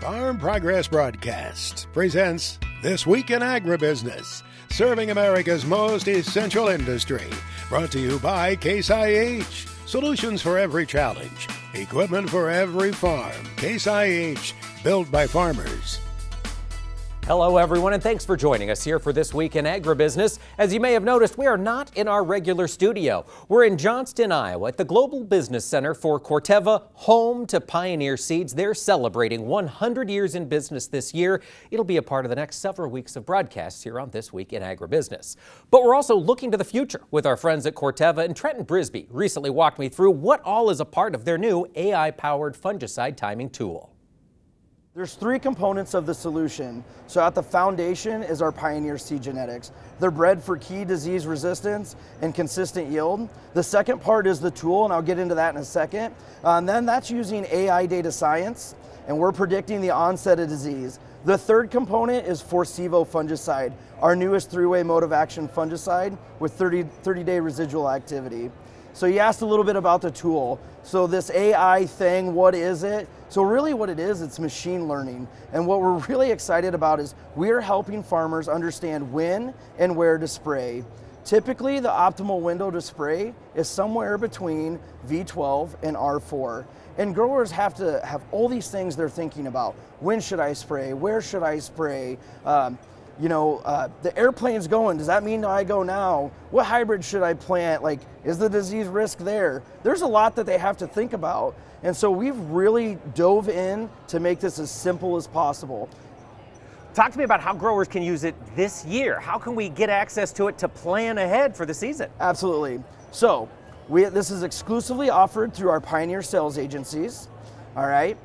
Farm Progress Broadcast presents This Week in Agribusiness, serving America's most essential industry. Brought to you by Case IH. Solutions for every challenge. Equipment for every farm. Case IH, built by farmers. Hello, everyone, and thanks for joining us here for This Week in Agribusiness. As you may have noticed, we are not in our regular studio. We're in Johnston, Iowa, at the Global Business Center for Corteva, home to Pioneer Seeds. They're celebrating 100 years in business this year. It'll be a part of the next several weeks of broadcasts here on This Week in Agribusiness. But we're also looking to the future with our friends at Corteva, and Trenton Brisby recently walked me through what all is a part of their new AI-powered fungicide timing tool. There's three components of the solution. So at the foundation is our Pioneer seed genetics. They're bred for key disease resistance and consistent yield. The second part is the tool, and I'll get into that in a second. And then that's using AI data science, and we're predicting the onset of disease. The third component is Forcevo fungicide, our newest three-way mode of action fungicide with 30-day residual activity. So you asked a little bit about the tool. So this AI thing, what is it? So really what it is, it's machine learning. And what we're really excited about is we're helping farmers understand when and where to spray. Typically, the optimal window to spray is somewhere between V12 and R4. And growers have to have all these things they're thinking about. When should I spray? Where should I spray? The airplane's going, does that mean I go now? What hybrid should I plant? Like, is the disease risk there? There's a lot that they have to think about. And so we've really dove in to make this as simple as possible. Talk to me about how growers can use it this year. How can we get access to it to plan ahead for the season? Absolutely. So this is exclusively offered through our Pioneer sales agencies. All right.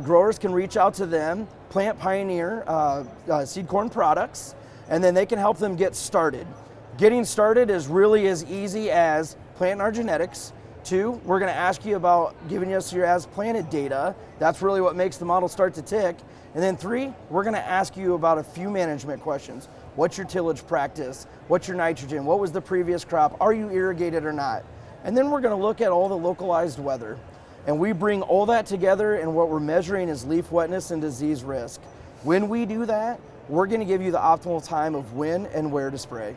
Growers can reach out to them, plant Pioneer seed corn products, and then they can help them get started. Getting started is really as easy as planting our genetics. 2, we're going to ask you about giving us your as planted data. That's really what makes the model start to tick. And then 3, we're going to ask you about a few management questions. What's your tillage practice? What's your nitrogen? What was the previous crop? Are you irrigated or not? And then we're going to look at all the localized weather. And we bring all that together, and what we're measuring is leaf wetness and disease risk. When we do that, we're going to give you the optimal time of when and where to spray.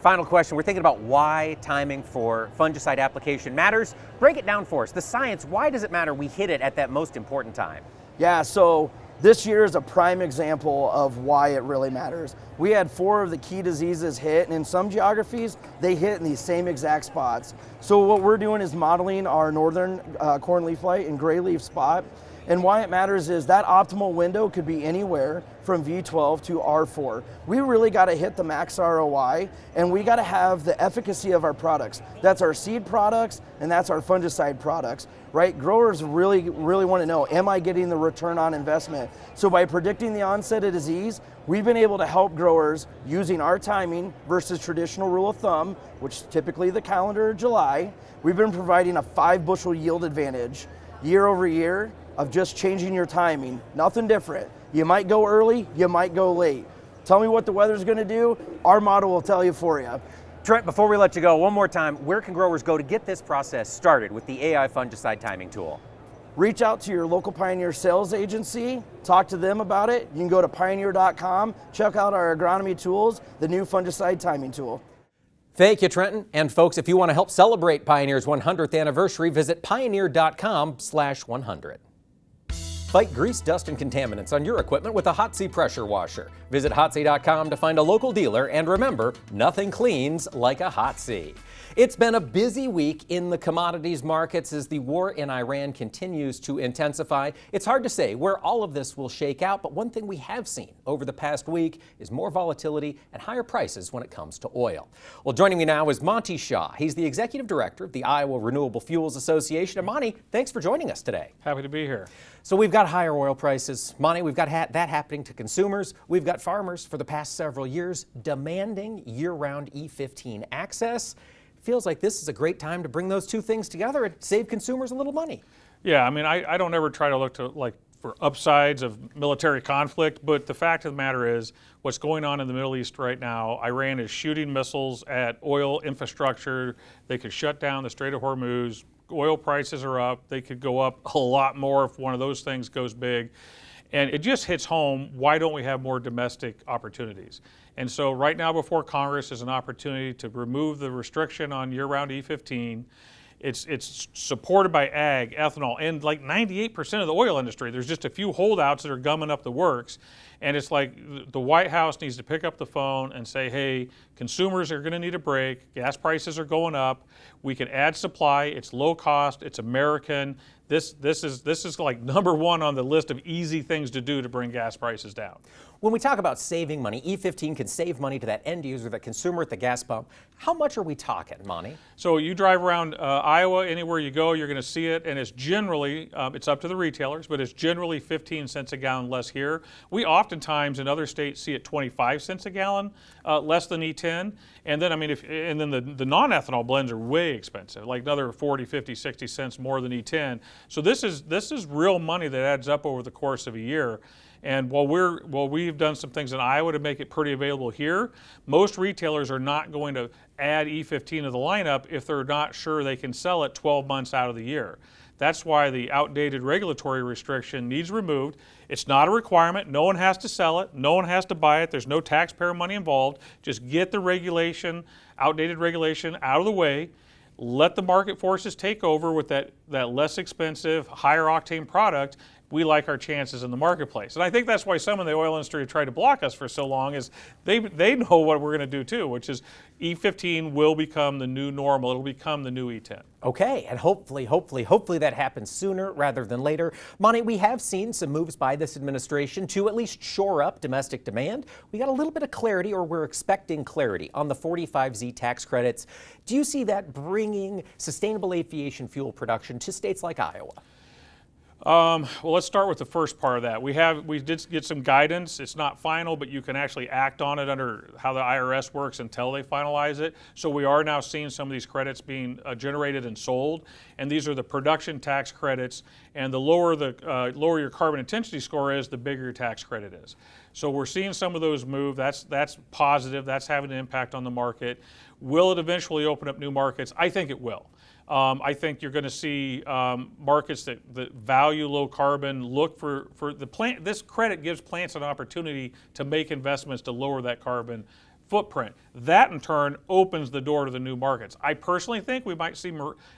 Final question, we're thinking about why timing for fungicide application matters. Break it down for us. The science, why does it matter we hit it at that most important time? Yeah, so this year is a prime example of why it really matters. We had 4 of the key diseases hit, and in some geographies, they hit in these same exact spots. So what we're doing is modeling our northern corn leaf blight and gray leaf spot. And why it matters is that optimal window could be anywhere from V12 to R4. We really got to hit the max ROI, and we got to have the efficacy of our products. That's our seed products, and that's our fungicide products, right? Growers really want to know, am I getting the return on investment? So by predicting the onset of disease, we've been able to help growers using our timing versus traditional rule of thumb, which is typically the calendar of July. We've been providing a 5-bushel yield advantage year over year of just changing your timing. Nothing different. You might go early, you might go late. Tell me what the weather's going to do, our model will tell you for you. Trent, before we let you go, one more time, where can growers go to get this process started with the AI fungicide timing tool? Reach out to your local Pioneer sales agency, talk to them about it. You can go to pioneer.com, check out our agronomy tools, the new fungicide timing tool. Thank you, Trenton. And folks, if you want to help celebrate Pioneer's 100th anniversary, visit pioneer.com/100. Fight grease, dust, and contaminants on your equipment with a Hot C pressure washer. Visit hotc.com to find a local dealer, and remember, nothing cleans like a Hot C. It's been a busy week in the commodities markets as the war in Iran continues to intensify. It's hard to say where all of this will shake out, but one thing we have seen over the past week is more volatility and higher prices when it comes to oil. Well, joining me now is Monty Shaw. He's the executive director of the Iowa Renewable Fuels Association. And Monty, thanks for joining us today. Happy to be here. So we've got higher oil prices. Monty, we've got that happening to consumers. We've got farmers for the past several years demanding year-round E15 access. Feels like this is a great time to bring those two things together and save consumers a little money. Yeah, I mean, I don't ever try to look to for upsides of military conflict, but the fact of the matter is what's going on in the Middle East right now. Iran is shooting missiles at oil infrastructure. They could shut down the Strait of Hormuz. Oil prices are up. They could go up a lot more if one of those things goes big. And it just hits home, why don't we have more domestic opportunities? And so right now before Congress is an opportunity to remove the restriction on year-round E15. It's supported by ag, ethanol, and like 98% of the oil industry. There's just a few holdouts that are gumming up the works. And it's like the White House needs to pick up the phone and say, hey, consumers are going to need a break. Gas prices are going up. We can add supply. It's low cost. It's American. This is like number one on the list of easy things to do to bring gas prices down. When we talk about saving money, E15 can save money to that end user, that consumer at the gas pump. How much are we talking, Monty? So you drive around Iowa, anywhere you go, you're going to see it, and it's generally, it's up to the retailers, but it's generally 15 cents a gallon less here. We oftentimes in other states see it 25 cents a gallon less than E10. And then, I mean, the non-ethanol blends are way expensive, like another 40, 50, 60 cents more than E10. So this is real money that adds up over the course of a year. And while we've done some things in Iowa to make it pretty available here, most retailers are not going to add E15 to the lineup if they're not sure they can sell it 12 months out of the year. That's why the outdated regulatory restriction needs removed. It's not a requirement. No one has to sell it. No one has to buy it. There's no taxpayer money involved. Just get the regulation, outdated regulation, out of the way. Let the market forces take over with that less expensive, higher octane product. We like our chances in the marketplace. And I think that's why some in the oil industry have tried to block us for so long, is they know what we're going to do too, which is E15 will become the new normal. It'll become the new E10. Okay, and hopefully that happens sooner rather than later. Monty, we have seen some moves by this administration to at least shore up domestic demand. We got a little bit of clarity, or we're expecting clarity, on the 45Z tax credits. Do you see that bringing sustainable aviation fuel production to states like Iowa? Well, let's start with the first part of that. We did get some guidance. It's not final, but you can actually act on it under how the IRS works until they finalize it. So we are now seeing some of these credits being generated and sold, and these are the production tax credits. And the lower your carbon intensity score is, the bigger your tax credit is. So we're seeing some of those move. That's positive. That's having an impact on the market. Will it eventually open up new markets? I think it will. I think you're going to see markets that value low carbon look for the plant. This credit gives plants an opportunity to make investments to lower that carbon footprint. That in turn opens the door to the new markets. I personally think we might see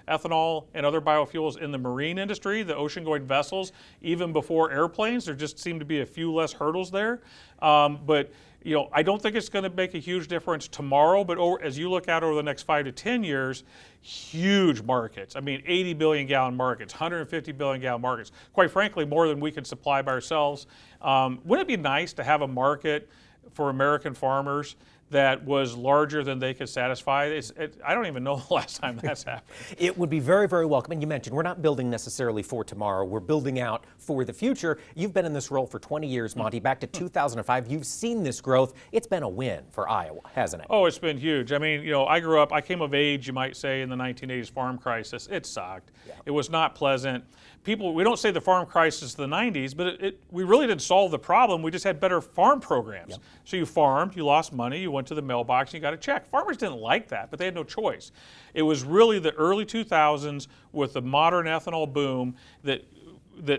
ethanol and other biofuels in the marine industry, the ocean-going vessels, even before airplanes. There just seem to be a few less hurdles there. But you know, I don't think it's going to make a huge difference tomorrow, but as you look out over the next 5 to 10 years, huge markets. I mean, 80 billion gallon markets, 150 billion gallon markets. Quite frankly, more than we can supply by ourselves. Wouldn't it be nice to have a market for American farmers that was larger than they could satisfy? I don't even know the last time that's happened. It would be very, very welcome. And you mentioned we're not building necessarily for tomorrow. We're building out for the future. You've been in this role for 20 years, Monty. Back to 2005, you've seen this growth. It's been a win for Iowa, hasn't it? Oh, it's been huge. I mean, you know, I came of age, you might say, in the 1980s farm crisis. It sucked. Yeah. It was not pleasant. We don't say the farm crisis of the 90s, but we really didn't solve the problem. We just had better farm programs. Yep. So you farmed, you lost money, you went to the mailbox, and you got a check. Farmers didn't like that, but they had no choice. It was really the early 2000s with the modern ethanol boom that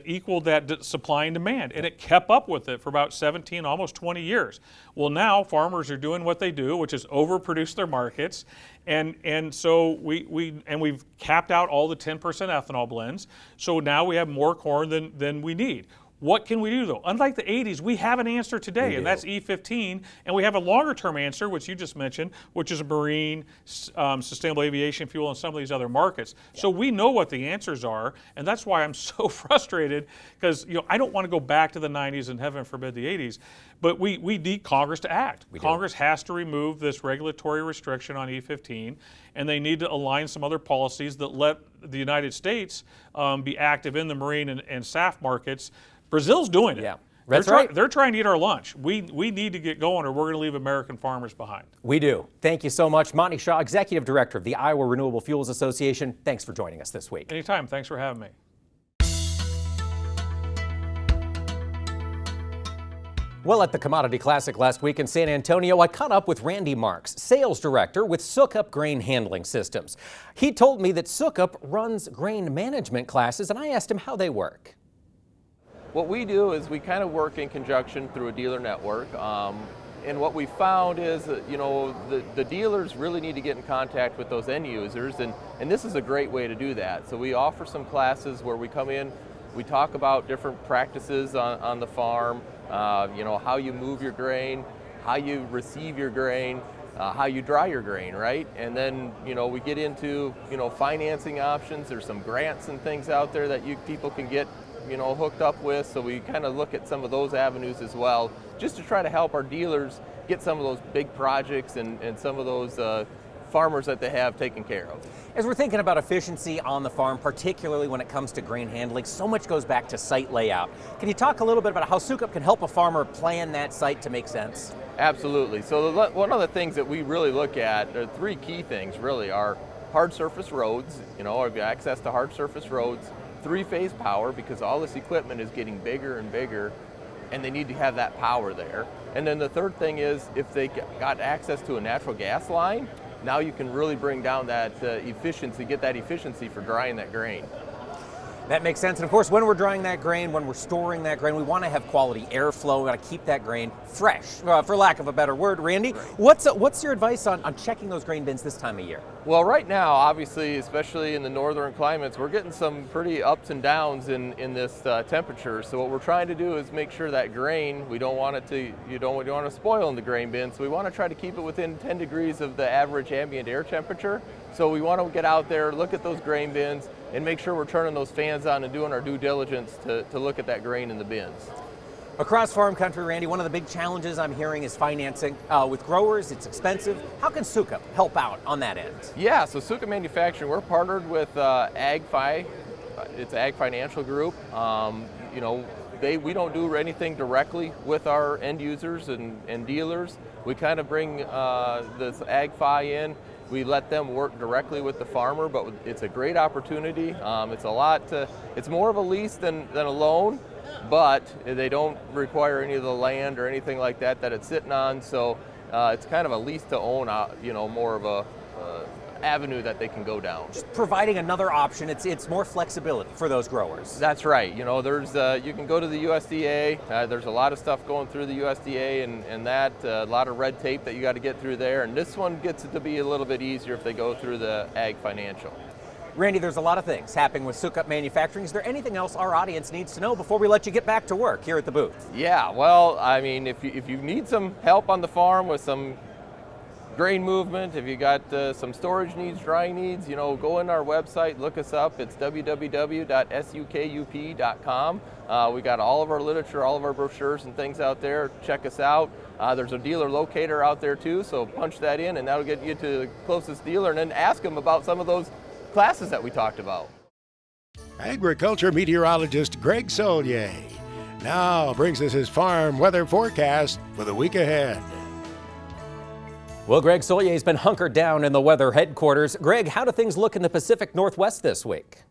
equaled that supply and demand, and it kept up with it for about 17, almost 20 years. Well, now farmers are doing what they do, which is overproduce their markets, and so we've capped out all the 10% ethanol blends. So now we have more corn than we need. What can we do, though? Unlike the 80s, we have an answer today, and that's E15, and we have a longer-term answer, which you just mentioned, which is marine, sustainable aviation fuel, and some of these other markets. Yeah. So we know what the answers are, and that's why I'm so frustrated, because I don't want to go back to the 90s and heaven forbid the 80s, but we need Congress to act. Congress has to remove this regulatory restriction on E15, and they need to align some other policies that let the United States be active in the marine and SAF markets. Brazil's doing it. Yeah, that's right. They're trying to eat our lunch. We need to get going, or we're going to leave American farmers behind. We do. Thank you so much. Monty Shaw, Executive Director of the Iowa Renewable Fuels Association. Thanks for joining us this week. Anytime. Thanks for having me. Well, at the Commodity Classic last week in San Antonio, I caught up with Randy Marks, Sales Director with Sukup Grain Handling Systems. He told me that Sukup runs grain management classes, and I asked him how they work. what we do is we kind of work in conjunction through a dealer network. And what we found is that, the dealers really need to get in contact with those end users, and this is a great way to do that. So we offer some classes where we come in, we talk about different practices on the farm, how you move your grain, how you receive your grain, how you dry your grain, right? And then, we get into, financing options. There's some grants and things out there that people can get hooked up with, so we kind of look at some of those avenues as well, just to try to help our dealers get some of those big projects and some of those farmers that they have taken care of. As we're thinking about efficiency on the farm, particularly when it comes to grain handling, so much goes back to site layout. Can you talk a little bit about how Sukup can help a farmer plan that site to make sense? Absolutely. So one of the things that we really look at, there are three key things really, are hard surface roads, access to hard surface roads, three-phase power, because all this equipment is getting bigger and bigger, and they need to have that power there. And then the third thing is, if they got access to a natural gas line, now you can really bring down that efficiency, get that efficiency for drying that grain. That makes sense. And of course, when we're drying that grain, when we're storing that grain, we want to have quality airflow. We want to keep that grain fresh, for lack of a better word. Randy, right. What's your advice on checking those grain bins this time of year? Well, right now, obviously, especially in the northern climates, we're getting some pretty ups and downs in this temperature. So what we're trying to do is make sure that grain, we don't want to spoil in the grain bin. So we want to try to keep it within 10 degrees of the average ambient air temperature. So we want to get out there, look at those grain bins, and make sure we're turning those fans on and doing our due diligence to look at that grain in the bins. Across farm country, Randy, one of the big challenges I'm hearing is financing. With growers, it's expensive. How can Sukup help out on that end? Yeah, so Sukup Manufacturing, we're partnered with AgFi. It's Ag Financial Group. We don't do anything directly with our end users and dealers. We kind of bring this AgFi in. We let them work directly with the farmer, but it's a great opportunity. It's more of a lease than a loan, but they don't require any of the land or anything like that it's sitting on. So it's kind of a lease to own, more of a avenue that they can go down. Just providing another option. It's more flexibility for those growers. That's right. There's you can go to the USDA. There's a lot of stuff going through the USDA and that a lot of red tape that you got to get through there. And this one gets it to be a little bit easier if they go through the Ag Financial. Randy, there's a lot of things happening with Sukup Manufacturing. Is there anything else our audience needs to know before we let you get back to work here at the booth? Yeah, well, I mean, if you need some help on the farm with some grain movement, if you got some storage needs, drying needs, go in our website, look us up. It's www.sukup.com. We got all of our literature, all of our brochures and things out there. Check us out. There's a dealer locator out there too, so punch that in and that'll get you to the closest dealer, and then ask them about some of those classes that we talked about. Agriculture meteorologist Greg Solier now brings us his farm weather forecast for the week ahead. Well, Greg Solier has been hunkered down in the weather headquarters. Greg, how do things look in the Pacific Northwest this week?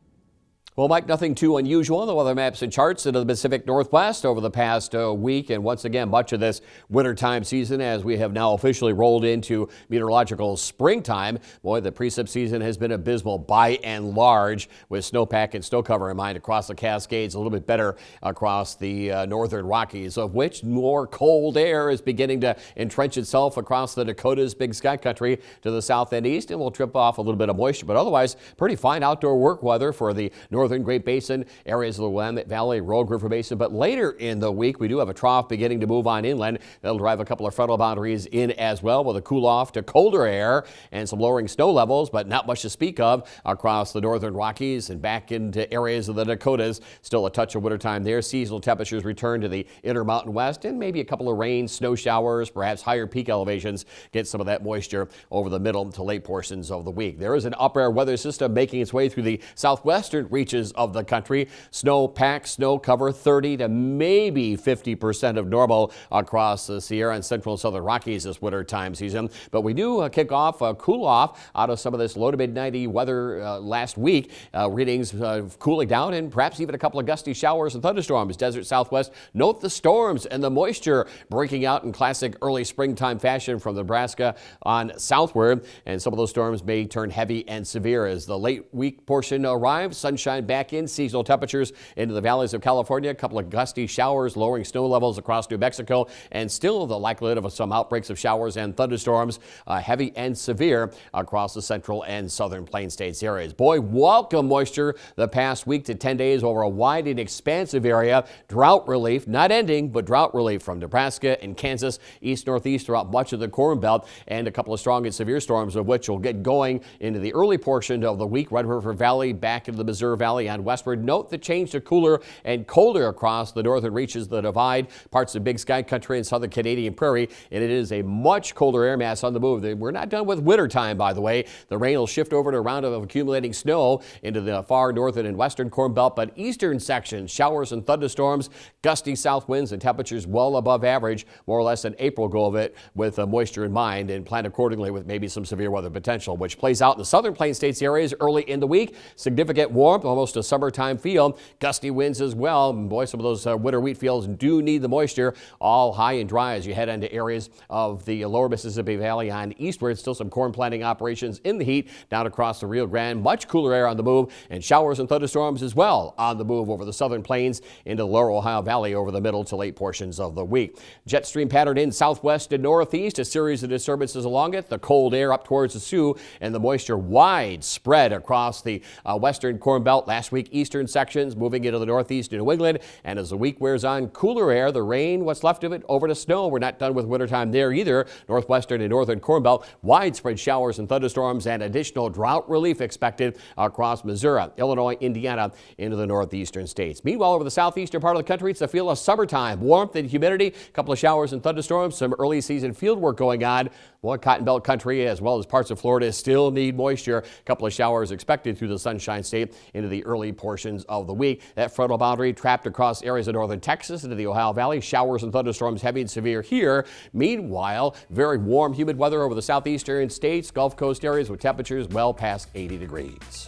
Well, Mike, nothing too unusual in the weather maps and charts into the Pacific Northwest over the past week. And once again, much of this wintertime season as we have now officially rolled into meteorological springtime. Boy, the precip season has been abysmal by and large, with snowpack and snow cover in mind across the Cascades, a little bit better across the northern Rockies, of which more cold air is beginning to entrench itself across the Dakotas, Big Sky Country to the south and east, and will trip off a little bit of moisture. But otherwise, pretty fine outdoor work weather for the northern Great Basin, areas of the Willamette Valley, Rogue River Basin. But later in the week, we do have a trough beginning to move on inland. That'll drive a couple of frontal boundaries in as well, with a cool off to colder air and some lowering snow levels, but not much to speak of across the northern Rockies and back into areas of the Dakotas. Still a touch of wintertime there. Seasonal temperatures return to the Intermountain West, and maybe a couple of rain, snow showers, perhaps higher peak elevations get some of that moisture over the middle to late portions of the week. There is an upper air weather system making its way through the southwestern reaches of the country. Snow pack, snow cover 30 to maybe 50% of normal across the Sierra and central and southern Rockies this winter time season. But we do kick off a cool off out of some of this low to mid 90 weather last week. Readings cooling down, and perhaps even a couple of gusty showers and thunderstorms. Desert Southwest, note the storms and the moisture breaking out in classic early springtime fashion from Nebraska on southward. And some of those storms may turn heavy and severe as the late week portion arrives. Sunshine time back in seasonal temperatures into the valleys of California. A couple of gusty showers lowering snow levels across New Mexico, and still the likelihood of some outbreaks of showers and thunderstorms, heavy and severe across the central and southern plain states areas. Boy, welcome moisture the past week to 10 days over a wide and expansive area. Drought relief, not ending, but drought relief from Nebraska and Kansas, east northeast throughout much of the Corn Belt, and a couple of strong and severe storms of which will get going into the early portion of the week. Red River Valley back into the Missouri Valley and westward. Note the change to cooler and colder across the northern reaches of the divide, parts of Big Sky Country and southern Canadian Prairie, and it is a much colder air mass on the move. We're not done with winter time, by the way. The rain will shift over to a round of accumulating snow into the far northern and western Corn Belt, but eastern sections, showers and thunderstorms, gusty south winds and temperatures well above average, more or less an April go of it, with moisture in mind, and plan accordingly with maybe some severe weather potential, which plays out in the southern plain states areas early in the week. Significant warmth, almost a summertime feel, gusty winds as well. And boy, some of those winter wheat fields do need the moisture. All high and dry as you head into areas of the lower Mississippi Valley on eastward. Still some corn planting operations in the heat down across the Rio Grande. Much cooler air on the move, and showers and thunderstorms as well on the move over the southern plains into the lower Ohio Valley over the middle to late portions of the week. Jet stream pattern in southwest and northeast, a series of disturbances along it. The cold air up towards the Sioux and the moisture widespread across the western Corn Belt. Last week, eastern sections moving into the northeast and New England. And as the week wears on, cooler air, the rain, what's left of it, over to snow. We're not done with wintertime there either. Northwestern and northern Corn Belt, widespread showers and thunderstorms, and additional drought relief expected across Missouri, Illinois, Indiana, into the northeastern states. Meanwhile, over the southeastern part of the country, it's a feel of summertime. Warmth and humidity, a couple of showers and thunderstorms, some early season field work going on. Well, Cotton Belt country as well as parts of Florida still need moisture. A couple of showers expected through the Sunshine State into the early portions of the week. That frontal boundary trapped across areas of northern Texas into the Ohio Valley. Showers and thunderstorms heavy and severe here. Meanwhile, very warm, humid weather over the southeastern states, Gulf Coast areas with temperatures well past 80 degrees.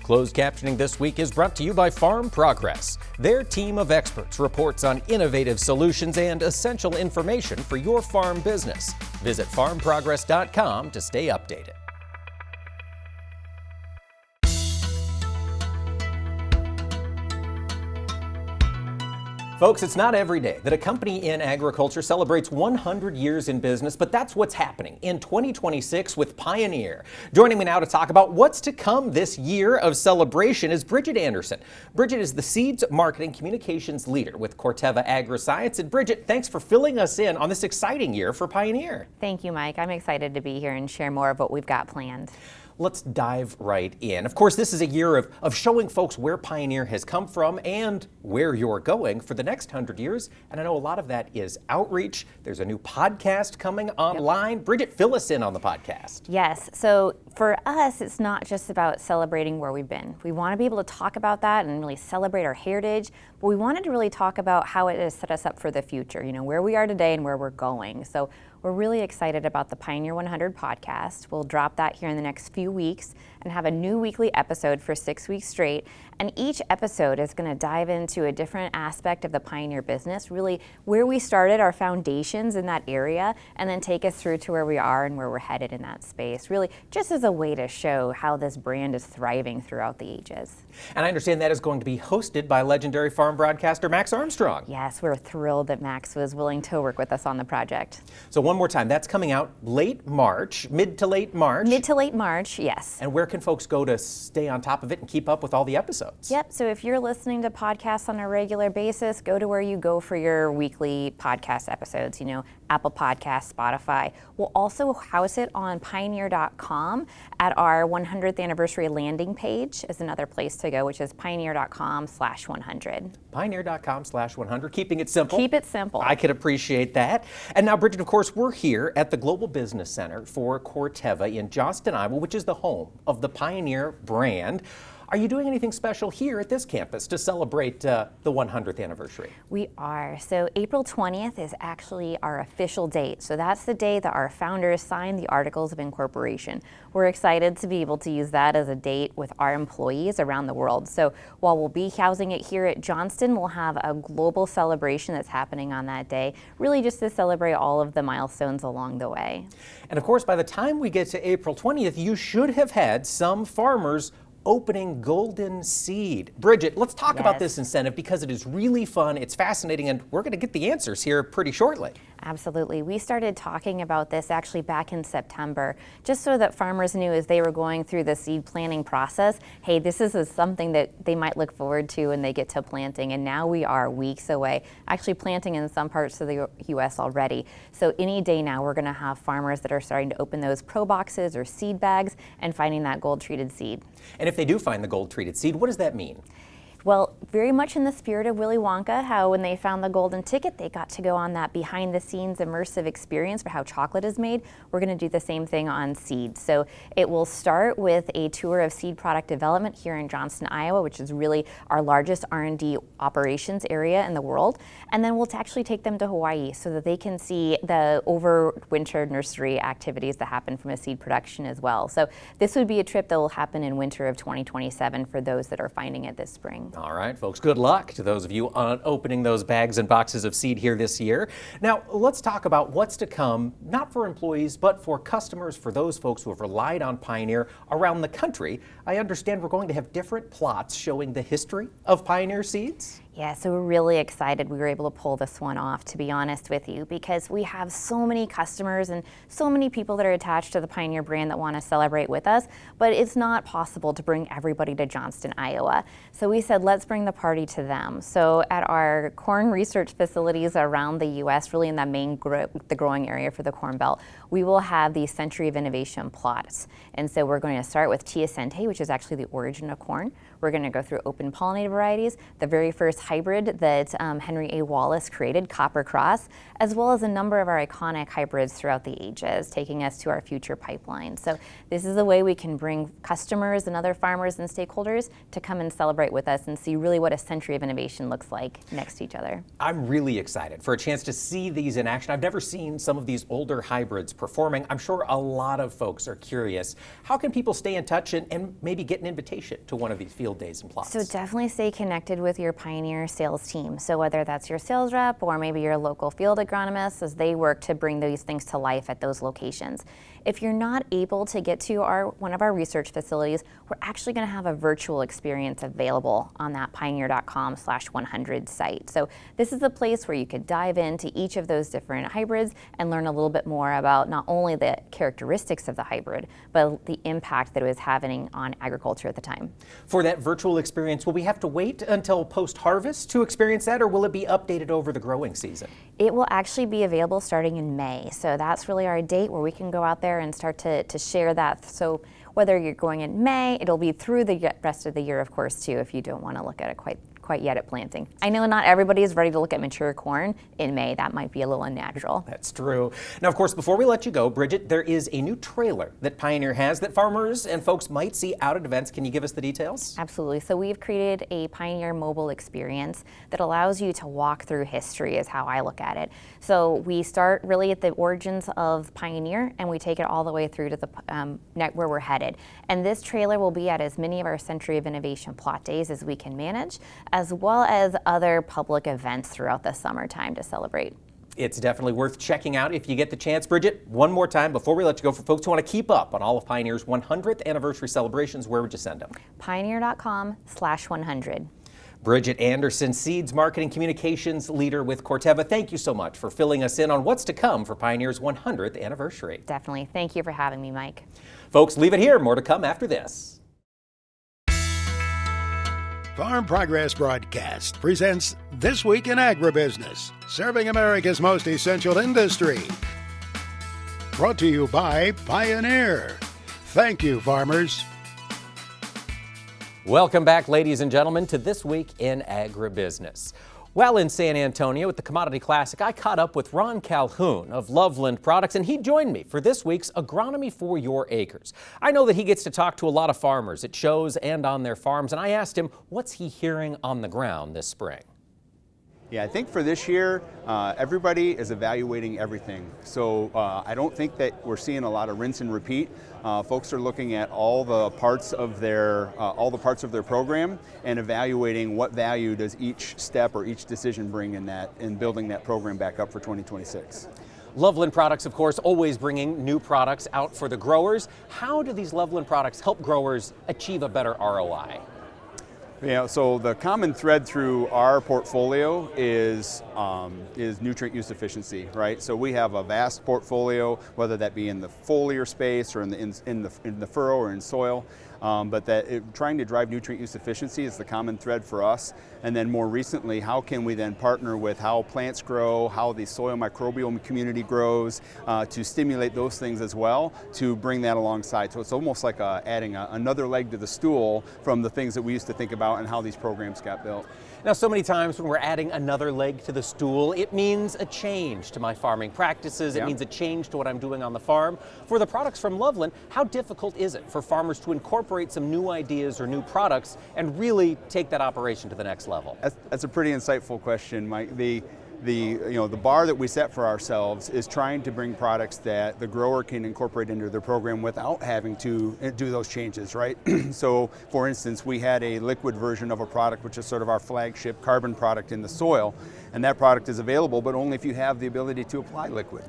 Closed captioning this week is brought to you by Farm Progress. Their team of experts reports on innovative solutions and essential information for your farm business. Visit farmprogress.com to stay updated. Folks, it's not every day that a company in agriculture celebrates 100 years in business, but that's what's happening in 2026 with Pioneer. Joining me now to talk about what's to come this year of celebration is Bridget Anderson. Bridget is the Seeds Marketing Communications Leader with Corteva Agriscience. And Bridget, thanks for filling us in on this exciting year for Pioneer. Thank you, Mike. I'm excited to be here and share more of what we've got planned. Let's dive right in. Of course, this is a year of showing folks where Pioneer has come from and where you're going for the next 100 years. And I know a lot of that is outreach. There's a new podcast coming online. Yep. Bridget, fill us in on the podcast. Yes. So for us, it's not just about celebrating where we've been. We want to be able to talk about that and really celebrate our heritage, but we wanted to really talk about how it has set us up for the future, you know, where we are today and where we're going. So we're really excited about the Pioneer 100 podcast. We'll drop that here in the next few weeks and have a new weekly episode for 6 weeks straight. And each episode is going to dive into a different aspect of the Pioneer business, really where we started, our foundations in that area, and then take us through to where we are and where we're headed in that space, really just as a way to show how this brand is thriving throughout the ages. And I understand that is going to be hosted by legendary farm broadcaster Max Armstrong. Yes, we're thrilled that Max was willing to work with us on the project. So one more time, that's coming out late March, mid to late March. Mid to late March, yes. And where can folks go to stay on top of it and keep up with all the episodes? Yep, so if you're listening to podcasts on a regular basis, go to where you go for your weekly podcast episodes, you know, Apple Podcasts, Spotify. We'll also house it on pioneer.com at our 100th anniversary landing page is another place to go, which is pioneer.com/100. Pioneer.com/100, keeping it simple. Keep it simple. I can appreciate that. And now, Bridget, of course, we're here at the Global Business Center for Corteva in Johnston, Iowa, which is the home of the Pioneer brand. Are you doing anything special here at this campus to celebrate the 100th anniversary? We are. So April 20th is actually our official date. So that's the day that our founders signed the Articles of Incorporation. We're excited to be able to use that as a date with our employees around the world. So while we'll be housing it here at Johnston, we'll have a global celebration that's happening on that day, really just to celebrate all of the milestones along the way. And of course, by the time we get to April 20th, you should have had some farmers opening golden seed. Bridget, let's talk about Yes. this incentive because it is really fun, it's fascinating, and we're going to get the answers here pretty shortly. Absolutely. We started talking about this actually back in September, just so that farmers knew as they were going through the seed planting process, hey, this is something that they might look forward to when they get to planting. And now we are weeks away, actually planting in some parts of the U.S. already. So any day now, we're going to have farmers that are starting to open those pro boxes or seed bags and finding that gold treated seed. And if they do find the gold treated seed, what does that mean? Well, very much in the spirit of Willy Wonka, how when they found the golden ticket, they got to go on that behind the scenes immersive experience for how chocolate is made. We're going to do the same thing on seeds. So it will start with a tour of seed product development here in Johnston, Iowa, which is really our largest R&D operations area in the world. And then we'll actually take them to Hawaii so that they can see the overwinter nursery activities that happen from a seed production as well. So this would be a trip that will happen in winter of 2027 for those that are finding it this spring. All right, folks, good luck to those of you on opening those bags and boxes of seed here this year. Now, let's talk about what's to come, not for employees, but for customers, for those folks who have relied on Pioneer around the country. I understand we're going to have different plots showing the history of Pioneer seeds. Yeah, so we're really excited we were able to pull this one off, to be honest with you, because we have so many customers and so many people that are attached to the Pioneer brand that want to celebrate with us, but it's not possible to bring everybody to Johnston, Iowa. So we said, let's bring the party to them. So at our corn research facilities around the U.S., really in that main the growing area for the Corn Belt, we will have these Century of Innovation plots. And so we're going to start with Tia Sente, which is actually the origin of corn. We're going to go through open pollinated varieties, the very first hybrid that Henry A. Wallace created, Copper Cross, as well as a number of our iconic hybrids throughout the ages, taking us to our future pipeline. So this is a way we can bring customers and other farmers and stakeholders to come and celebrate with us and see really what a century of innovation looks like next to each other. I'm really excited for a chance to see these in action. I've never seen some of these older hybrids performing. I'm sure a lot of folks are curious. How can people stay in touch and maybe get an invitation to one of these field days and plots? So definitely stay connected with your Pioneer sales team. So whether that's your sales rep or maybe your local field agronomist, as they work to bring these things to life at those locations. If you're not able to get to one of our research facilities, we're actually going to have a virtual experience available on that pioneer.com/100 site. So this is a place where you could dive into each of those different hybrids and learn a little bit more about not only the characteristics of the hybrid, but the impact that it was having on agriculture at the time. For that virtual experience, will we have to wait until post-harvest to experience that, or will it be updated over the growing season? It will actually be available starting in May. So that's really our date where we can go out there and start to share that. So whether you're going in May, it'll be through the rest of the year, of course, too, if you don't want to look at it quite yet at planting. I know not everybody is ready to look at mature corn in May. That might be a little unnatural. That's true. Now, of course, before we let you go, Bridget, there is a new trailer that Pioneer has that farmers and folks might see out at events. Can you give us the details? Absolutely. So we've created a Pioneer mobile experience that allows you to walk through history, is how I look at it. So we start really at the origins of Pioneer and we take it all the way through to the where we're headed. And this trailer will be at as many of our Century of Innovation plot days as we can manage, as well as other public events throughout the summertime to celebrate. It's definitely worth checking out if you get the chance. Bridget, one more time before we let you go, for folks who want to keep up on all of Pioneer's 100th anniversary celebrations, where would you send them? Pioneer.com/100. Bridget Anderson, Seeds Marketing Communications Leader with Corteva, thank you so much for filling us in on what's to come for Pioneer's 100th anniversary. Definitely. Thank you for having me, Mike. Folks, leave it here. More to come after this. Farm Progress Broadcast presents This Week in Agribusiness, serving America's most essential industry. Brought to you by Pioneer. Thank you, farmers. Welcome back, ladies and gentlemen, to This Week in Agribusiness. While in San Antonio at the Commodity Classic, I caught up with Ron Calhoun of Loveland Products, and he joined me for this week's Agronomy for Your Acres. I know that he gets to talk to a lot of farmers at shows and on their farms, and I asked him what's he hearing on the ground this spring. Yeah, I think for this year, everybody is evaluating everything. So I don't think that we're seeing a lot of rinse and repeat. Folks are looking at all the parts of their program and evaluating what value does each step or each decision bring in building that program back up for 2026. Loveland Products, of course, always bringing new products out for the growers. How do these Loveland products help growers achieve a better ROI? Yeah, so the common thread through our portfolio is nutrient use efficiency, right? So we have a vast portfolio, whether that be in the foliar space or in the furrow or in soil, but trying to drive nutrient use efficiency is the common thread for us. And then more recently, how can we then partner with how plants grow, how the soil microbial community grows, to stimulate those things as well, to bring that alongside. So it's almost like adding another leg to the stool from the things that we used to think about and how these programs got built. Now, so many times when we're adding another leg to the stool, it means a change to my farming practices. It means a change to what I'm doing on the farm. For the products from Loveland, how difficult is it for farmers to incorporate some new ideas or new products and really take that operation to the next level? That's a pretty insightful question, Mike. The bar that we set for ourselves is trying to bring products that the grower can incorporate into their program without having to do those changes, right? So, for instance, we had a liquid version of a product, which is sort of our flagship carbon product in the soil, and that product is available, but only if you have the ability to apply liquid.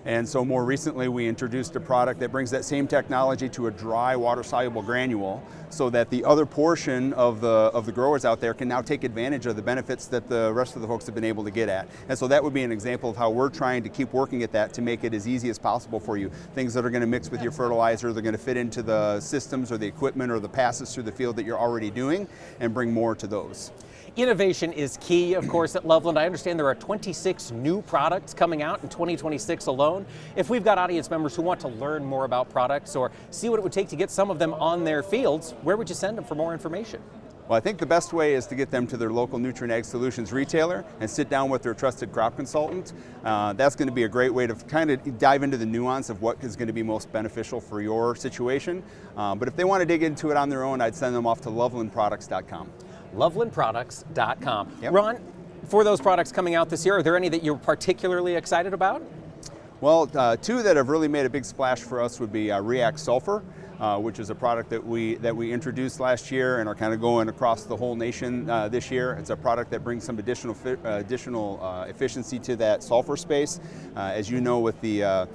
And so more recently we introduced a product that brings that same technology to a dry water-soluble granule so that the other portion of the growers out there can now take advantage of the benefits that the rest of the folks have been able to get at. And so that would be an example of how we're trying to keep working at that to make it as easy as possible for you. Things that are going to mix with your fertilizer, they're going to fit into the systems or the equipment or the passes through the field that you're already doing and bring more to those. Innovation is key, of course, at Loveland. I understand there are 26 new products coming out in 2026 alone. If we've got audience members who want to learn more about products or see what it would take to get some of them on their fields, where would you send them for more information? Well, I think the best way is to get them to their local Nutrient Ag Solutions retailer and sit down with their trusted crop consultant. That's going to be a great way to kind of dive into the nuance of what is going to be most beneficial for your situation. But if they want to dig into it on their own, I'd send them off to lovelandproducts.com. lovelandproducts.com. Yep. Ron, for those products coming out this year, are there any that you're particularly excited about? Well, two that have really made a big splash for us would be React Sulfur, which is a product that we introduced last year and are kind of going across the whole nation this year. It's a product that brings some additional efficiency to that sulfur space. As you know, with the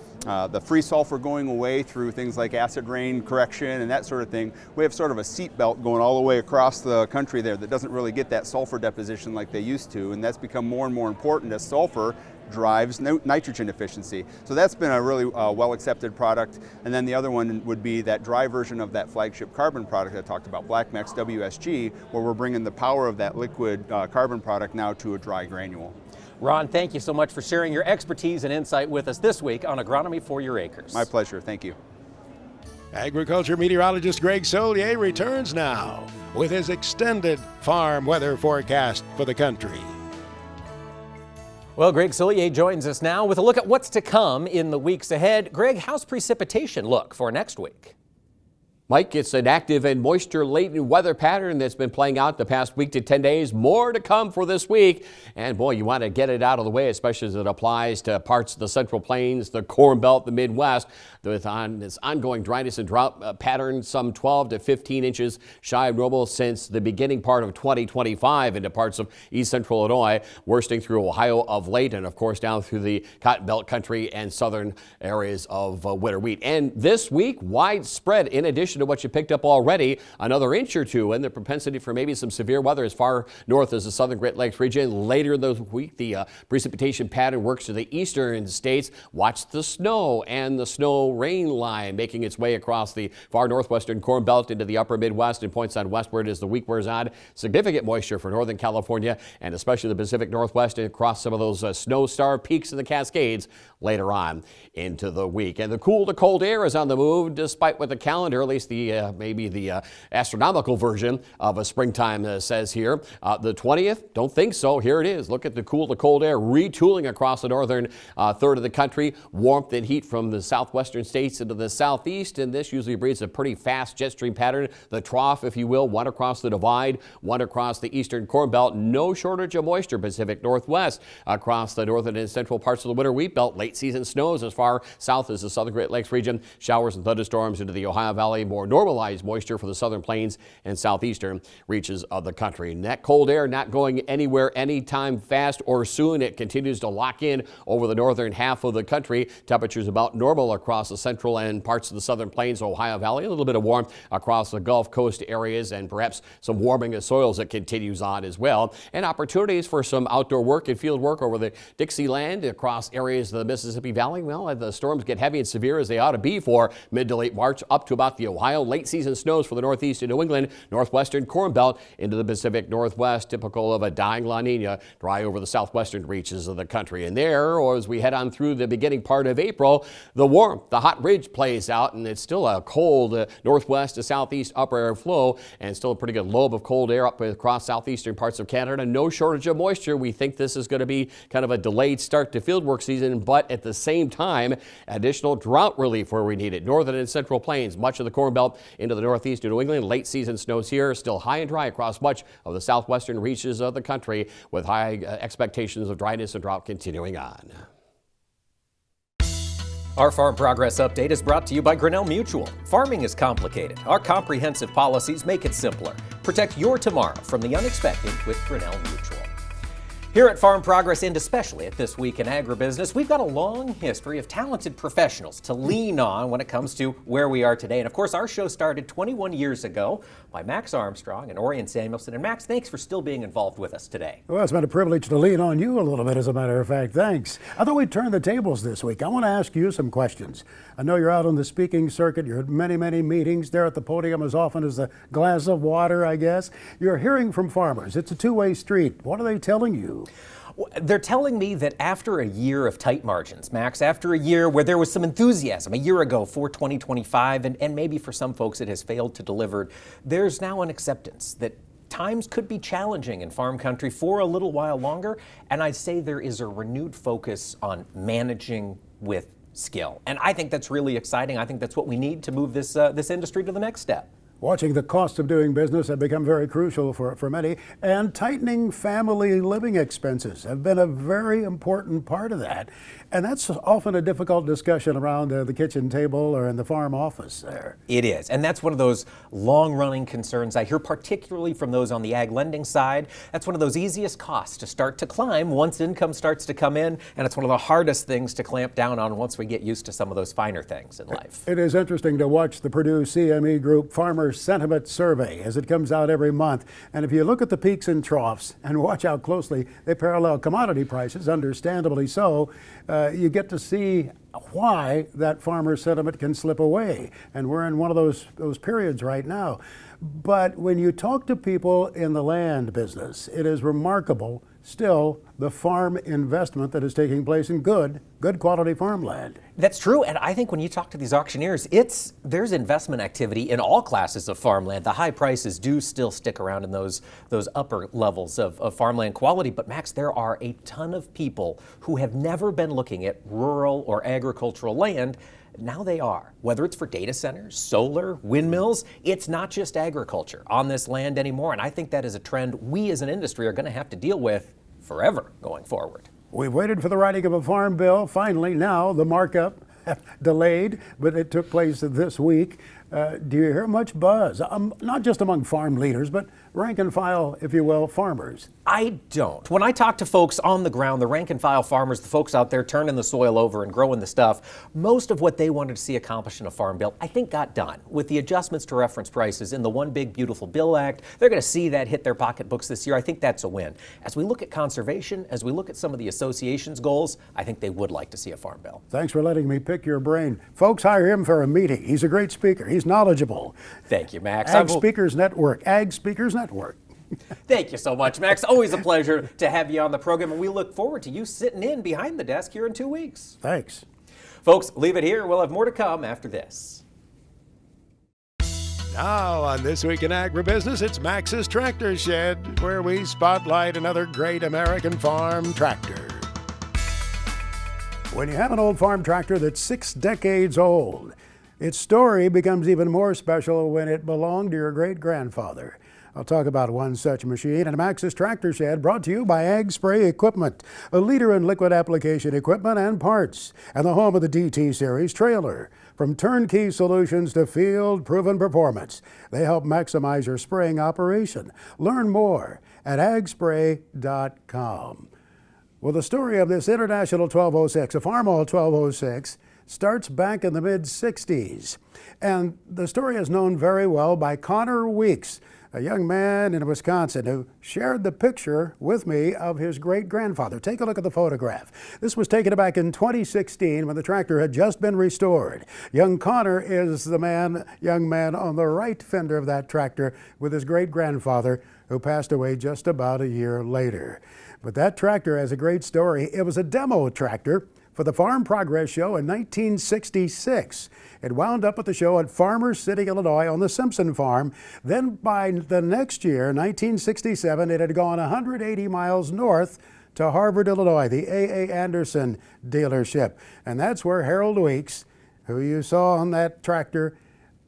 free sulfur going away through things like acid rain correction and that sort of thing, we have sort of a seat belt going all the way across the country there that doesn't really get that sulfur deposition like they used to, and that's become more and more important as sulfur drives nitrogen efficiency. So that's been a really well accepted product. And then the other one would be that dry version of that flagship carbon product I talked about, BlackMax WSG, where we're bringing the power of that liquid carbon product now to a dry granule. Ron, thank you so much for sharing your expertise and insight with us this week on Agronomy for Your Acres. My pleasure, thank you. Agriculture meteorologist Greg Solier returns now with his extended farm weather forecast for the country. Well, Greg Solier joins us now with a look at what's to come in the weeks ahead. Greg, how's precipitation look for next week? Mike, it's an active and moisture-laden weather pattern that's been playing out the past week to 10 days. More to come for this week. And boy, you want to get it out of the way, especially as it applies to parts of the Central Plains, the Corn Belt, the Midwest. With this ongoing dryness and drought pattern, some 12 to 15 inches shy of normal since the beginning part of 2025 into parts of East Central Illinois, worsening through Ohio of late, and of course down through the Cotton Belt country and southern areas of winter wheat. And this week, widespread, in addition to what you picked up already, another inch or two, and the propensity for maybe some severe weather as far north as the southern Great Lakes region. Later this week, the precipitation pattern works to the eastern states. Watch the snow and the snow rain line making its way across the far northwestern Corn Belt into the upper Midwest and points on westward as the week wears on. Significant moisture for Northern California and especially the Pacific Northwest and across some of those snow star peaks in the Cascades later on into the week. And the cool to cold air is on the move, despite what the calendar, at least maybe the astronomical version of a springtime says here. The 20th, don't think so. Here it is. Look at the cool to cold air retooling across the northern third of the country. Warmth and heat from the southwestern states into the southeast, and this usually breeds a pretty fast jet stream pattern. The trough, if you will, one across the divide, one across the eastern Corn Belt. No shortage of moisture Pacific Northwest across the northern and central parts of the winter wheat belt. Late season snows as far south as the southern Great Lakes region. Showers and thunderstorms into the Ohio Valley. more normalized moisture for the southern plains and southeastern reaches of the country. And that cold air not going anywhere anytime fast or soon. It continues to lock in over the northern half of the country. Temperatures about normal across the central and parts of the southern plains, Ohio Valley. A little bit of warmth across the Gulf Coast areas, and perhaps some warming of soils that continues on as well. And opportunities for some outdoor work and field work over the Dixieland across areas of the Mississippi Valley. Well, the storms get heavy and severe as they ought to be for mid to late March up to about the Ohio. Late season snows for the Northeast and New England, northwestern Corn Belt into the Pacific Northwest, typical of a dying La Nina, dry over the southwestern reaches of the country. And there, or as we head on through the beginning part of April, the warmth, the hot ridge plays out, and it's still a cold northwest to southeast upper air flow, and still a pretty good lobe of cold air up across southeastern parts of Canada. No shortage of moisture. We think this is going to be kind of a delayed start to fieldwork season, but at the same time, additional drought relief where we need it. Northern and central plains, much of the Corn Belt into the northeast of New England. Late season snows here, still high and dry across much of the southwestern reaches of the country, with high expectations of dryness and drought continuing on. Our Farm Progress Update is brought to you by Grinnell Mutual. Farming is complicated. Our comprehensive policies make it simpler. Protect your tomorrow from the unexpected with Grinnell Mutual. Here at Farm Progress, and especially at This Week in Agribusiness, we've got a long history of talented professionals to lean on when it comes to where we are today. And of course, our show started 21 years ago by Max Armstrong and Orion Samuelson. And Max, thanks for still being involved with us today. Well, it's been a privilege to lean on you a little bit, as a matter of fact. Thanks. I thought we'd turn the tables this week. I want to ask you some questions. I know you're out on the speaking circuit. You're at many, many meetings there at the podium as often as a glass of water, I guess. You're hearing from farmers. It's a two-way street. What are they telling you? They're telling me that after a year of tight margins, Max, after a year where there was some enthusiasm a year ago for 2025, and maybe for some folks it has failed to deliver, there's now an acceptance that times could be challenging in farm country for a little while longer, and I'd say there is a renewed focus on managing with skill. And I think that's really exciting. I think that's what we need to move this industry to the next step. Watching the cost of doing business have become very crucial for many, and tightening family living expenses have been a very important part of that. And that's often a difficult discussion around the kitchen table or in the farm office there. It is, and that's one of those long-running concerns I hear, particularly from those on the ag lending side. That's one of those easiest costs to start to climb once income starts to come in, and it's one of the hardest things to clamp down on once we get used to some of those finer things in life. It is interesting to watch the Purdue CME Group Farmer Sentiment Survey as it comes out every month. And if you look at the peaks and troughs and watch how closely they parallel commodity prices, understandably so, you get to see why that farmer sentiment can slip away. And we're in one of those periods right now. But when you talk to people in the land business, it is remarkable still the farm investment that is taking place in good quality farmland. That's true, and I think when you talk to these auctioneers, there's investment activity in all classes of farmland. The high prices do still stick around in those upper levels of farmland quality, but Max, there are a ton of people who have never been looking at rural or agricultural land. Now they are. Whether it's for data centers, solar, windmills, it's not just agriculture on this land anymore, and I think that is a trend we as an industry are going to have to deal with forever going forward. We've waited for the writing of a farm bill. Finally, now the markup delayed, but it took place this week. Do you hear much buzz? Not just among farm leaders, but rank and file, if you will, farmers. I don't. When I talk to folks on the ground, the rank and file farmers, the folks out there turning the soil over and growing the stuff, most of what they wanted to see accomplished in a farm bill, I think got done. With the adjustments to reference prices in the One Big Beautiful Bill Act, they're going to see that hit their pocketbooks this year. I think that's a win. As we look at conservation, as we look at some of the association's goals, I think they would like to see a farm bill. Thanks for letting me pick your brain. Folks, hire him for a meeting. He's a great speaker. He's knowledgeable. Thank you, Max. Ag Speakers Network. Thank you so much, Max. Always a pleasure to have you on the program, and we look forward to you sitting in behind the desk here in 2 weeks. Thanks. Folks, leave it here. We'll have more to come after this. Now on This Week in Agribusiness, it's Max's Tractor Shed, where we spotlight another great American farm tractor. When you have an old farm tractor that's 6 decades old, its story becomes even more special when it belonged to your great-grandfather. I'll talk about one such machine and Max's Tractor Shed, brought to you by Ag Spray Equipment, a leader in liquid application equipment and parts, and the home of the DT Series trailer. From turnkey solutions to field-proven performance, they help maximize your spraying operation. Learn more at agspray.com. Well, the story of this International 1206, a Farmall 1206, starts back in the mid-60s. And the story is known very well by Connor Weeks, a young man in Wisconsin who shared the picture with me of his great-grandfather. Take a look at the photograph. This was taken back in 2016 when the tractor had just been restored. Young Connor is the young man on the right fender of that tractor with his great-grandfather, who passed away just about a year later. But that tractor has a great story. It was a demo tractor for the Farm Progress Show in 1966. It wound up at the show at Farmers City, Illinois on the Simpson farm. Then by the next year, 1967, it had gone 180 miles north to Harvard, Illinois, the A.A. Anderson dealership. And that's where Harold Weeks, who you saw on that tractor,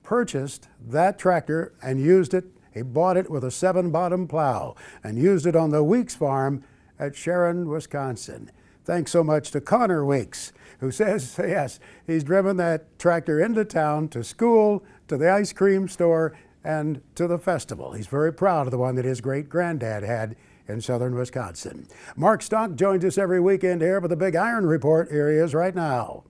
purchased that tractor and used it. He bought it with a 7-bottom plow and used it on the Weeks farm at Sharon, Wisconsin. Thanks so much to Connor Weeks, who says, yes, he's driven that tractor into town, to school, to the ice cream store, and to the festival. He's very proud of the one that his great-granddad had in southern Wisconsin. Mark Stock joins us every weekend here with the Big Iron Report. Here he is right now.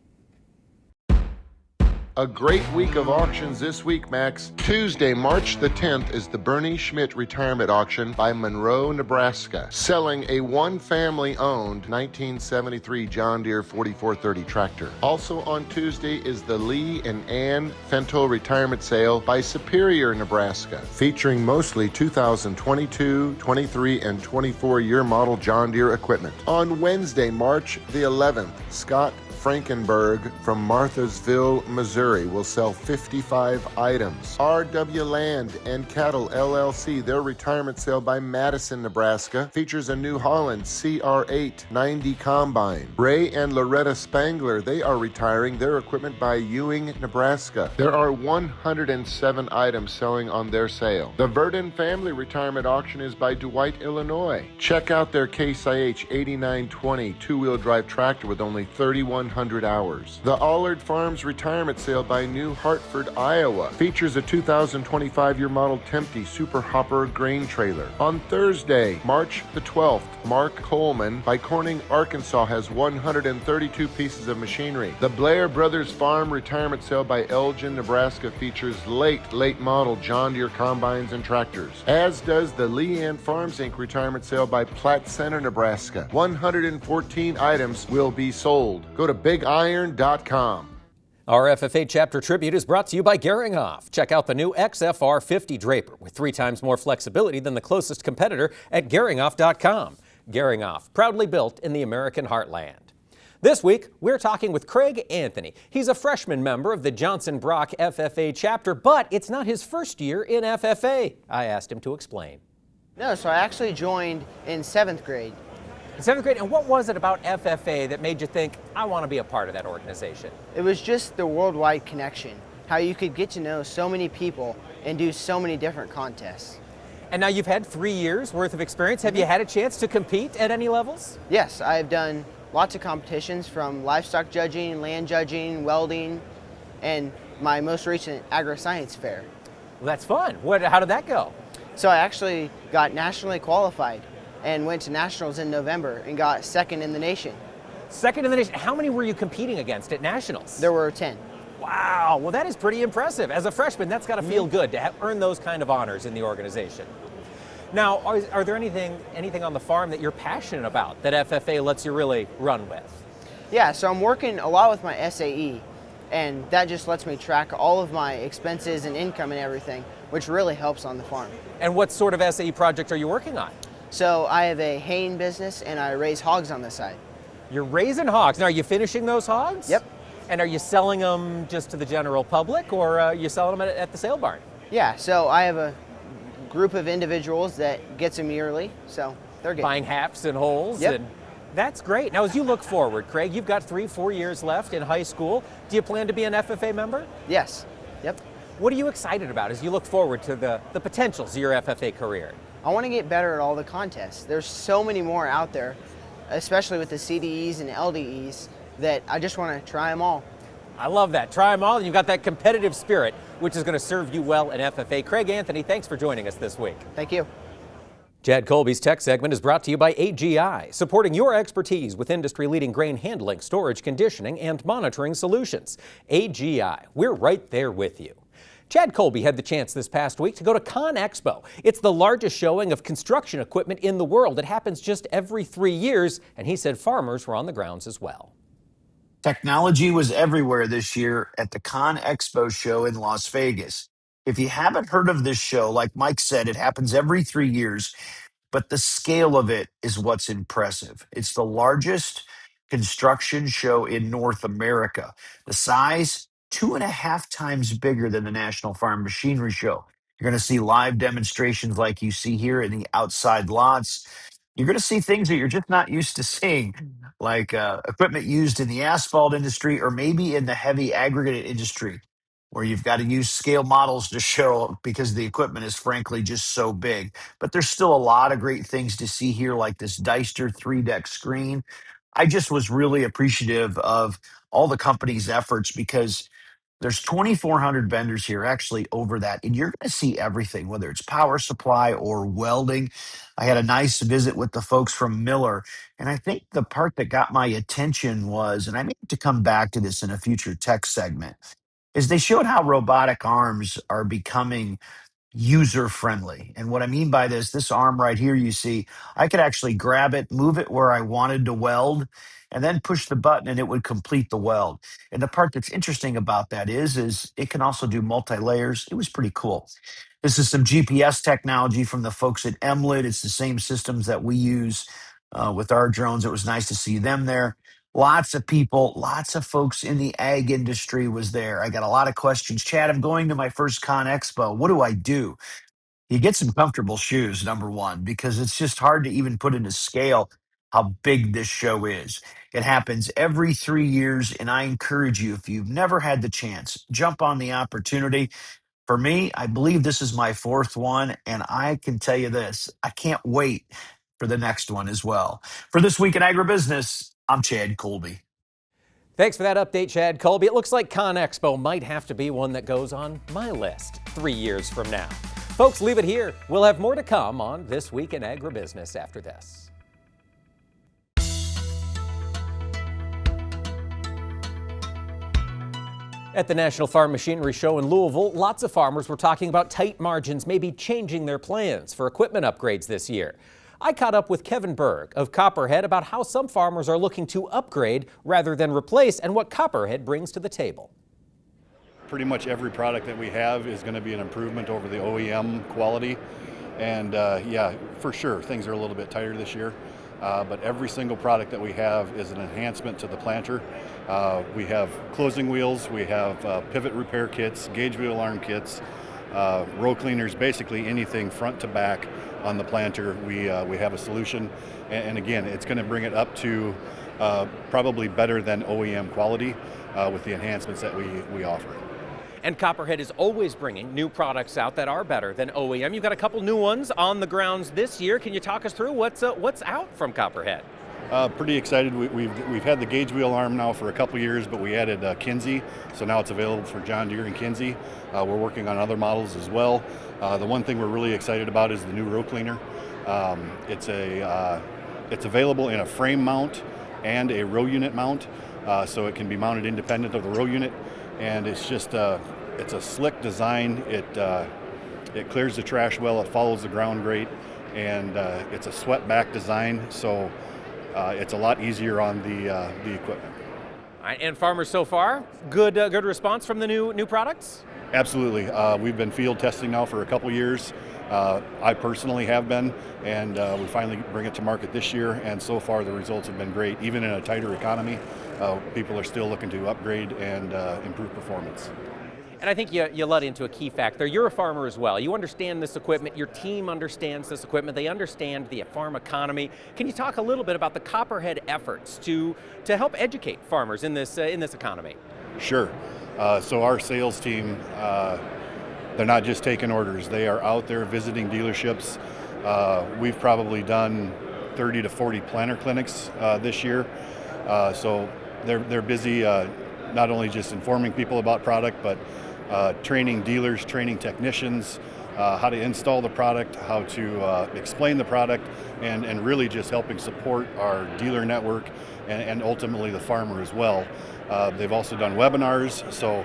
A great week of auctions this week, Max. Tuesday, March the 10th, is the Bernie Schmidt Retirement Auction by Monroe, Nebraska, selling a one-family-owned 1973 John Deere 4430 tractor. Also on Tuesday is the Lee and Ann Fento Retirement Sale by Superior, Nebraska, featuring mostly 2022, 23, and 24 year model John Deere equipment. On Wednesday, March the 11th, Scott Frankenberg from Marthasville, Missouri will sell 55 items. R.W. Land and Cattle LLC, their retirement sale by Madison, Nebraska, features a New Holland CR8 90 combine. Ray and Loretta Spangler, they are retiring their equipment by Ewing, Nebraska. There are 107 items selling on their sale. The Verdon Family Retirement Auction is by Dwight, Illinois. Check out their Case IH 8920 two-wheel drive tractor with only 3,100 hours. The Allard Farms Retirement Sale by New Hartford, Iowa, features a 2025 year model Tempty Super Hopper grain trailer. On Thursday, March the 12th, Mark Coleman by Corning, Arkansas, has 132 pieces of machinery. The Blair Brothers Farm Retirement Sale by Elgin, Nebraska, features late model John Deere combines and tractors, as does the Leanne Farms Inc. Retirement Sale by Platte Center, Nebraska. 114 items will be sold. Go to BigIron.com. Our FFA Chapter Tribute is brought to you by Gehringhoff. Check out the new XFR 50 Draper with 3 times more flexibility than the closest competitor at Gehringhoff.com. Gehringhoff, proudly built in the American heartland. This week, we're talking with Craig Anthony. He's a freshman member of the Johnson Brock FFA Chapter, but it's not his first year in FFA. I asked him to explain. No, so I actually joined in 7th grade. In 7th grade, and what was it about FFA that made you think, I want to be a part of that organization? It was just the worldwide connection, how you could get to know so many people and do so many different contests. And now you've had 3 years worth of experience. Have you had a chance to compete at any levels? Yes, I've done lots of competitions from livestock judging, land judging, welding, and my most recent agri-science fair. Well, that's fun. How did that go? So I actually got nationally qualified and went to nationals in November and got 2nd in the nation. 2nd in the nation. How many were you competing against at nationals? There were 10. Wow, well that is pretty impressive. As a freshman, that's got to feel good to earn those kind of honors in the organization. Now, are there anything on the farm that you're passionate about that FFA lets you really run with? Yeah, so I'm working a lot with my SAE, and that just lets me track all of my expenses and income and everything, which really helps on the farm. And what sort of SAE project are you working on? So I have a haying business and I raise hogs on the side. You're raising hogs. Now, are you finishing those hogs? Yep. And are you selling them just to the general public, or are you selling them at the sale barn? Yeah, so I have a group of individuals that gets them yearly, so they're good. Buying halves and wholes. Yep. And that's great. Now, as you look forward, Craig, you've got 3-4 years left in high school. Do you plan to be an FFA member? Yes. Yep. What are you excited about as you look forward to the potentials of your FFA career? I want to get better at all the contests. There's so many more out there, especially with the CDEs and LDEs, that I just want to try them all. I love that. Try them all, and you've got that competitive spirit, which is going to serve you well in FFA. Craig Anthony, thanks for joining us this week. Thank you. Chad Colby's Tech segment is brought to you by AGI, supporting your expertise with industry-leading grain handling, storage, conditioning, and monitoring solutions. AGI, we're right there with you. Chad Colby had the chance this past week to go to ConExpo. It's the largest showing of construction equipment in the world. It happens just every 3 years, and he said farmers were on the grounds as well. Technology was everywhere this year at the ConExpo show in Las Vegas. If you haven't heard of this show, like Mike said, it happens every 3 years, but the scale of it is what's impressive. It's the largest construction show in North America. The size, 2.5 times bigger than the National Farm Machinery Show. You're going to see live demonstrations like you see here in the outside lots. You're going to see things that you're just not used to seeing, like equipment used in the asphalt industry or maybe in the heavy aggregate industry, where you've got to use scale models to show because the equipment is frankly just so big. But there's still a lot of great things to see here, like this Deister 3-deck screen. I just was really appreciative of all the company's efforts because there's 2,400 vendors here, actually over that, and you're going to see everything, whether it's power supply or welding. I had a nice visit with the folks from Miller, and I think the part that got my attention was, and I may have to come back to this in a future tech segment, is they showed how robotic arms are becoming user friendly. And what I mean by this arm right here, you see, I could actually grab it, move it where I wanted to weld, and then push the button and it would complete the weld. And the part that's interesting about that is it can also do multi-layers. It was pretty cool. This is some GPS technology from the folks at Emlet. It's the same systems that we use with our drones. It was nice to see them there. Lots of people, lots of folks in the ag industry was there. I got a lot of questions. Chad, I'm going to my first ConExpo. What do I do? You get some comfortable shoes, number one, because it's just hard to even put into scale how big this show is. It happens every 3 years, and I encourage you, if you've never had the chance, jump on the opportunity. For me, I believe this is my 4th one, and I can tell you this, I can't wait for the next one as well. For This Week in Agribusiness, I'm Chad Colby. Thanks for that update, Chad Colby. It looks like ConExpo might have to be one that goes on my list 3 years from now. Folks, leave it here. We'll have more to come on This Week in Agribusiness after this. At the National Farm Machinery Show in Louisville, lots of farmers were talking about tight margins, maybe changing their plans for equipment upgrades this year. I caught up with Kevin Berg of Copperhead about how some farmers are looking to upgrade rather than replace and what Copperhead brings to the table. Pretty much every product that we have is going to be an improvement over the OEM quality. And yeah, for sure, things are a little bit tighter this year. But every single product that we have is an enhancement to the planter. We have closing wheels, we have pivot repair kits, gauge wheel arm kits, row cleaners, basically anything front to back on the planter. We have a solution. And again, it's going to bring it up to probably better than OEM quality with the enhancements that we offer. And Copperhead is always bringing new products out that are better than OEM. You've got a couple new ones on the grounds this year. Can you talk us through what's out from Copperhead? Pretty excited. We've had the gauge wheel arm now for a couple years, but we added Kinsey, so now it's available for John Deere and Kinsey. We're working on other models as well. The one thing we're really excited about is the new row cleaner. It's available in a frame mount and a row unit mount, so it can be mounted independent of the row unit. And it's just it's a slick design. It clears the trash well. It follows the ground great, and it's a swept back design, so it's a lot easier on the equipment. All right, and farmers so far, good response from the new products? Absolutely. We've been field testing now for a couple years. I personally have been, and we finally bring it to market this year, and so far the results have been great. Even in a tighter economy, people are still looking to upgrade and improve performance. And I think you led into a key factor. You're a farmer as well. You understand this equipment. Your team understands this equipment. They understand the farm economy. Can you talk a little bit about the Copperhead efforts to help educate farmers in this economy? Sure. So our sales team they're not just taking orders. They are out there visiting dealerships. We've probably done 30 to 40 planter clinics this year. So they're busy not only just informing people about product, but training dealers, training technicians, how to install the product, how to explain the product, and really just helping support our dealer network and ultimately the farmer as well. They've also done webinars, so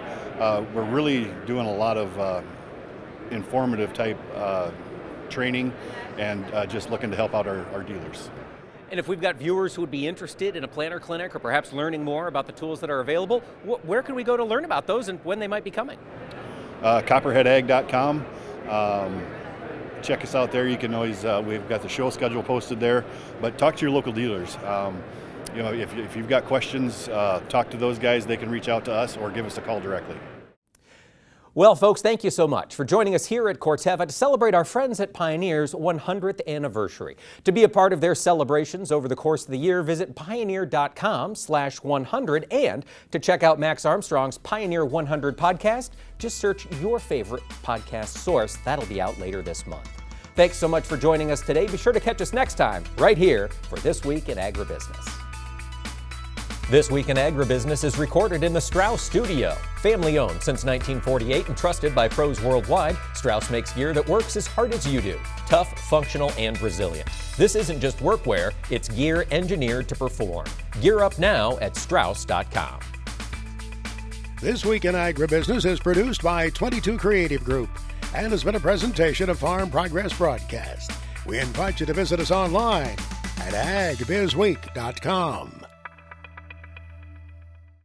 we're really doing a lot of informative type training and just looking to help out our dealers. And if we've got viewers who would be interested in a planter clinic or perhaps learning more about the tools that are available, where can we go to learn about those and when they might be coming? Copperheadag.com. Check us out there. You can always, we've got the show schedule posted there, but talk to your local dealers. You know, if you've got questions, talk to those guys. They can reach out to us or give us a call directly. Well, folks, thank you so much for joining us here at Corteva to celebrate our friends at Pioneer's 100th anniversary. To be a part of their celebrations over the course of the year, visit pioneer.com/100, and to check out Max Armstrong's Pioneer 100 podcast, just search your favorite podcast source. That'll be out later this month. Thanks so much for joining us today. Be sure to catch us next time right here for This Week in Agribusiness. This Week in Agribusiness is recorded in the Strauss studio. Family owned since 1948 and trusted by pros worldwide, Strauss makes gear that works as hard as you do. Tough, functional, and resilient. This isn't just workwear, it's gear engineered to perform. Gear up now at Strauss.com. This Week in Agribusiness is produced by 22 Creative Group and has been a presentation of Farm Progress Broadcast. We invite you to visit us online at agbizweek.com.